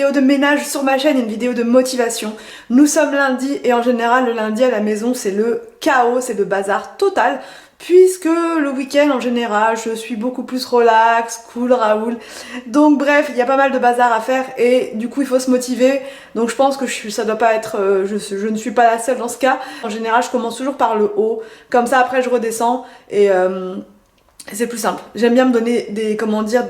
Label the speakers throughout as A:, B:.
A: vidéo de ménage sur ma chaîne, une vidéo de motivation. Nous sommes lundi et en général le lundi à la maison c'est le chaos, c'est le bazar total. Puisque le week-end en général je suis beaucoup plus relax, cool, Raoul. Donc bref, il y a pas mal de bazar à faire et du coup il faut se motiver. Donc je pense que ça doit pas être, je ne suis pas la seule dans ce cas. En général je commence toujours par le haut, comme ça après je redescends et c'est plus simple. J'aime bien me donner des, comment dire,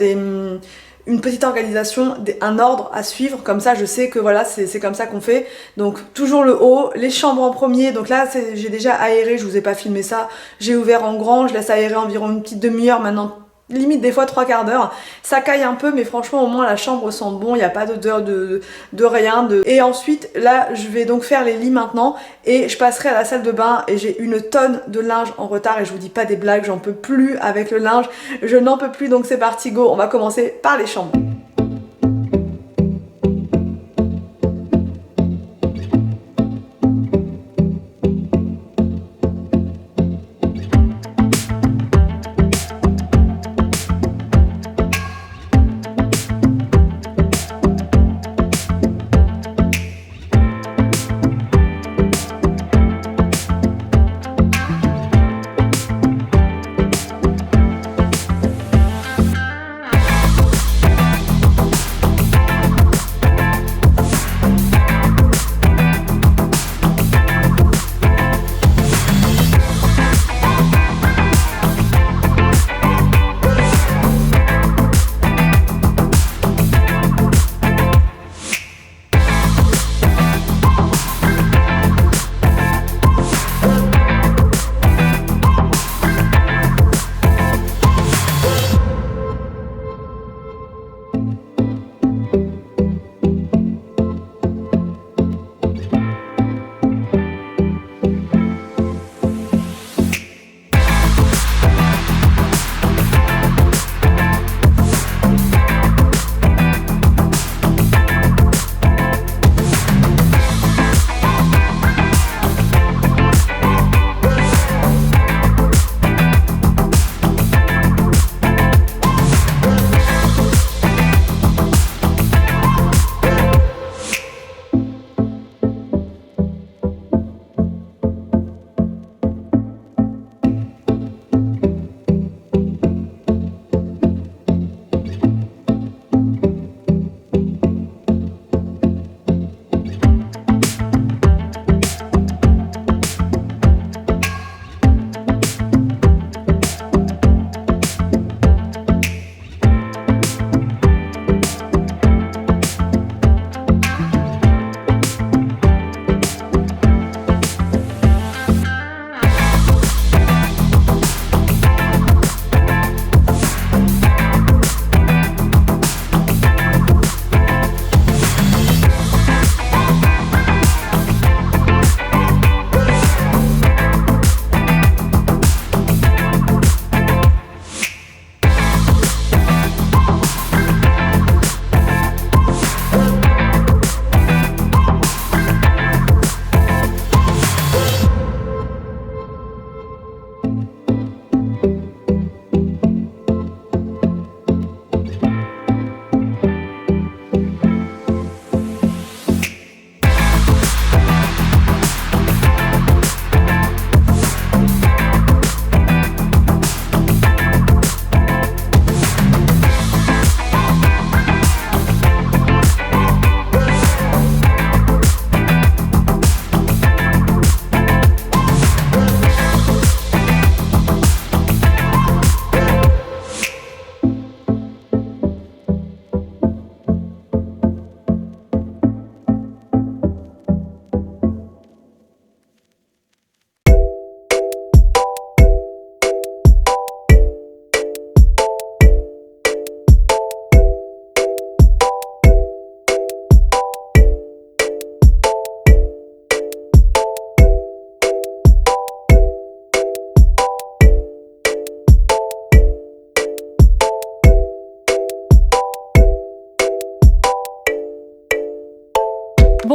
A: une petite organisation, un ordre à suivre, comme ça je sais que voilà c'est comme ça qu'on fait. Donc toujours le haut, les chambres en premier, donc là j'ai déjà aéré, je vous ai pas filmé ça, j'ai ouvert en grand, je laisse aérer environ une petite demi-heure maintenant, limite des fois 3/4 d'heure, ça caille un peu mais franchement au moins la chambre sent bon, il n'y a pas d'odeur de rien. Et ensuite là je vais donc faire les lits maintenant et je passerai à la salle de bain et j'ai une tonne de linge en retard et je vous dis pas des blagues, j'en peux plus avec le linge, je n'en peux plus donc c'est parti go, on va commencer par les chambres.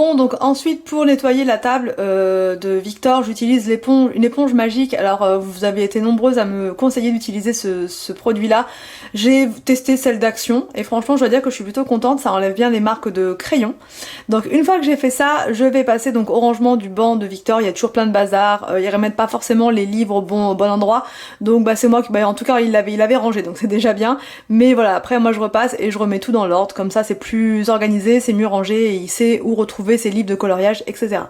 A: Bon, donc ensuite pour nettoyer la table de Victor, j'utilise une éponge magique. Alors vous avez été nombreuses à me conseiller d'utiliser ce produit-là. J'ai testé celle d'Action et franchement je dois dire que je suis plutôt contente, ça enlève bien les marques de crayon. Donc une fois que j'ai fait ça, je vais passer donc au rangement du banc de Victor. Il y a toujours plein de bazar, ils remettent pas forcément les livres au bon endroit. Donc bah c'est moi qui, en tout cas il avait rangé, donc c'est déjà bien. Mais voilà, après moi je repasse et je remets tout dans l'ordre, comme ça c'est plus organisé, c'est mieux rangé et il sait où retrouver ses livres de coloriage, etc.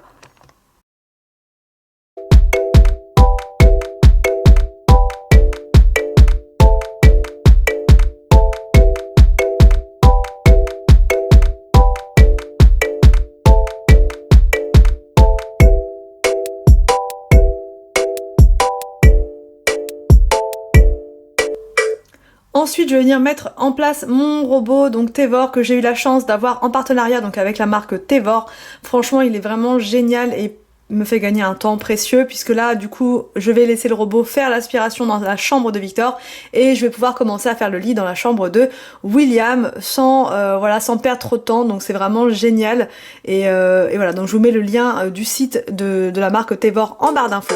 A: Ensuite, je vais venir mettre en place mon robot, donc Tevor, que j'ai eu la chance d'avoir en partenariat donc avec la marque Tevor. Franchement, il est vraiment génial et me fait gagner un temps précieux, puisque là, du coup, je vais laisser le robot faire l'aspiration dans la chambre de Victor et je vais pouvoir commencer à faire le lit dans la chambre de William sans perdre trop de temps. Donc c'est vraiment génial. Et voilà, donc je vous mets le lien du site de la marque Tevor en barre d'infos.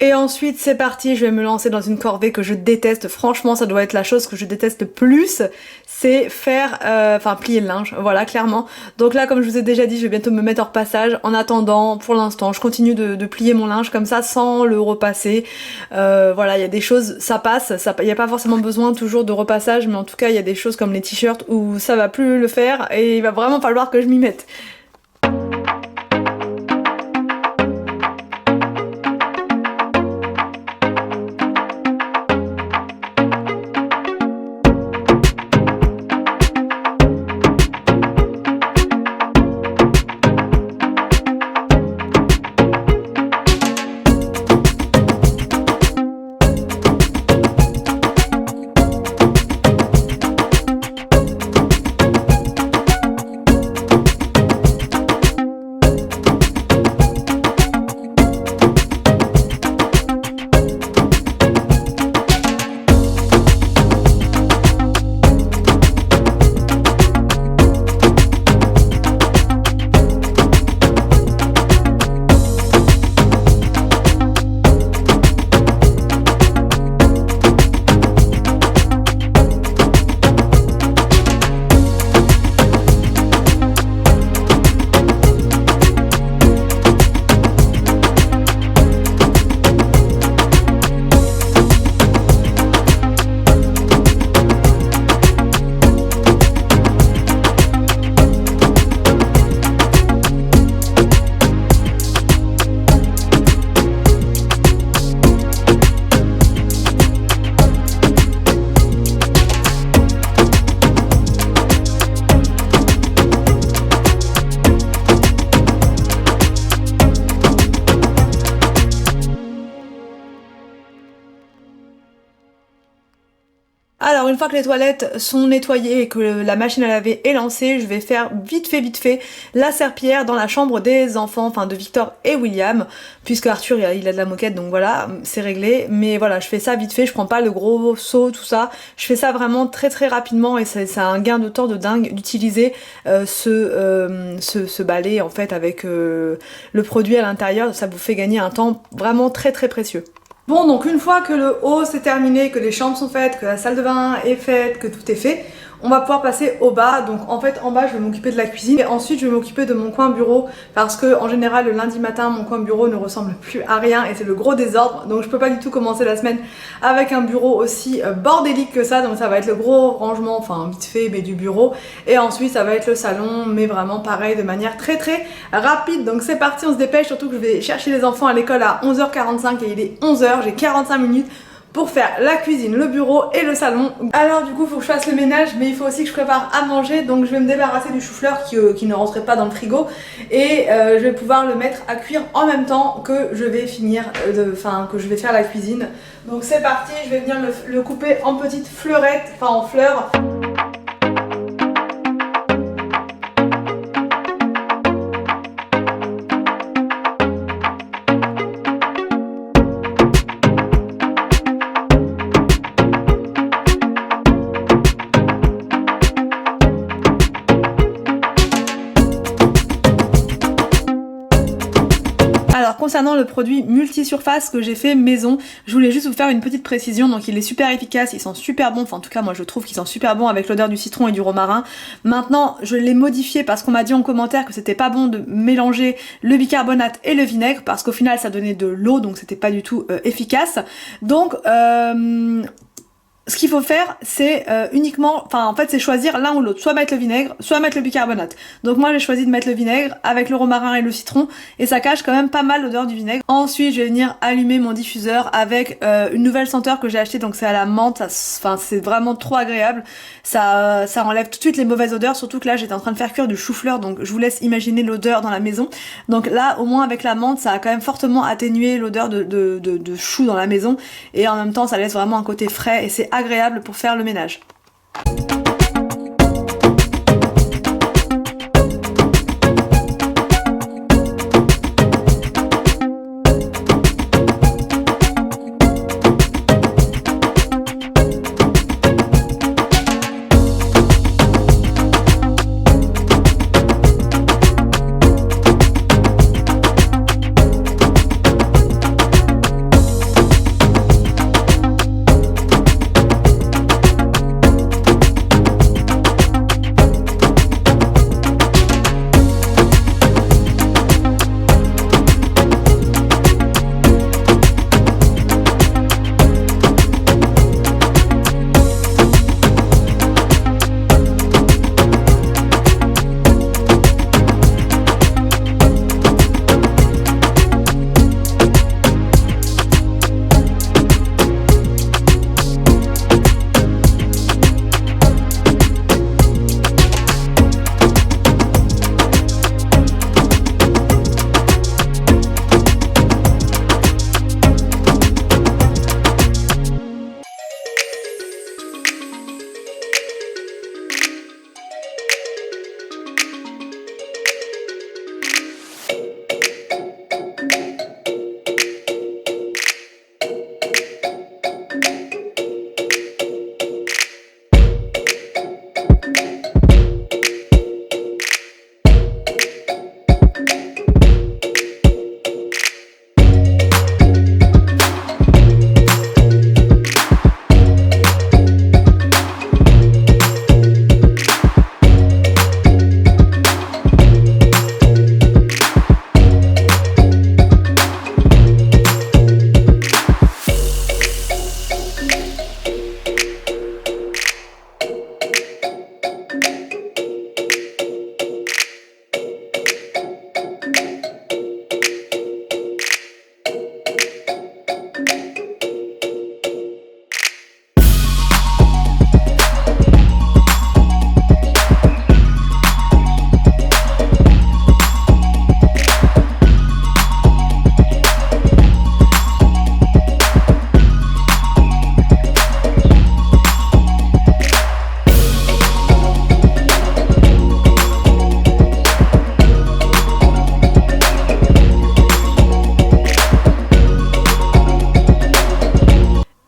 A: Et ensuite c'est parti, je vais me lancer dans une corvée que je déteste, franchement ça doit être la chose que je déteste le plus, c'est faire, plier le linge, voilà clairement. Donc là comme je vous ai déjà dit, je vais bientôt me mettre hors passage. En attendant, pour l'instant, je continue de plier mon linge comme ça sans le repasser. Voilà, il y a des choses, ça passe, il n'y a pas forcément besoin toujours de repassage, mais en tout cas il y a des choses comme les t-shirts où ça va plus le faire et il va vraiment falloir que je m'y mette. Alors une fois que les toilettes sont nettoyées et que la machine à laver est lancée, je vais faire vite fait la serpillière dans la chambre des enfants, enfin de Victor et William, puisque Arthur il a de la moquette, donc voilà, c'est réglé. Mais voilà, je fais ça vite fait, je prends pas le gros seau, tout ça. Je fais ça vraiment très rapidement et ça a un gain de temps de dingue d'utiliser ce balai en fait avec le produit à l'intérieur. Ça vous fait gagner un temps vraiment très précieux. Bon, donc une fois que le haut c'est terminé, que les chambres sont faites, que la salle de bain est faite, que tout est fait, on va pouvoir passer au bas. Donc en fait en bas je vais m'occuper de la cuisine et ensuite je vais m'occuper de mon coin bureau parce que en général le lundi matin mon coin bureau ne ressemble plus à rien et c'est le gros désordre. Donc je peux pas du tout commencer la semaine avec un bureau aussi bordélique que ça. Donc ça va être le gros rangement, enfin vite fait mais du bureau, et ensuite ça va être le salon mais vraiment pareil de manière très rapide. Donc c'est parti, on se dépêche, surtout que je vais chercher les enfants à l'école à 11h45 et il est 11h, j'ai 45 minutes pour faire la cuisine, le bureau et le salon. Alors du coup il faut que je fasse le ménage mais il faut aussi que je prépare à manger, donc je vais me débarrasser du chou-fleur qui ne rentrait pas dans le frigo et je vais pouvoir le mettre à cuire en même temps que je vais finir, que je vais faire la cuisine. Donc c'est parti, je vais venir le couper en petites fleurettes, enfin en fleurs. Alors concernant le produit multi-surface que j'ai fait maison, je voulais juste vous faire une petite précision. Donc il est super efficace, il sent super bon, enfin en tout cas moi je trouve qu'il sent super bon avec l'odeur du citron et du romarin. Maintenant je l'ai modifié parce qu'on m'a dit en commentaire que c'était pas bon de mélanger le bicarbonate et le vinaigre parce qu'au final ça donnait de l'eau, donc c'était pas du tout efficace. Donc ce qu'il faut faire, c'est uniquement, enfin en fait c'est choisir l'un ou l'autre, soit mettre le vinaigre, soit mettre le bicarbonate. Donc moi j'ai choisi de mettre le vinaigre avec le romarin et le citron et ça cache quand même pas mal l'odeur du vinaigre. Ensuite je vais venir allumer mon diffuseur avec une nouvelle senteur que j'ai achetée, donc c'est à la menthe, enfin c'est vraiment trop agréable, ça enlève tout de suite les mauvaises odeurs, surtout que là j'étais en train de faire cuire du chou-fleur, donc je vous laisse imaginer l'odeur dans la maison. Donc là au moins avec la menthe ça a quand même fortement atténué l'odeur de chou dans la maison et en même temps ça laisse vraiment un côté frais et c'est agréable pour faire le ménage.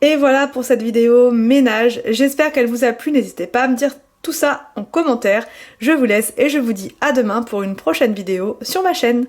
A: Et voilà pour cette vidéo ménage, j'espère qu'elle vous a plu, n'hésitez pas à me dire tout ça en commentaire. Je vous laisse et je vous dis à demain pour une prochaine vidéo sur ma chaîne.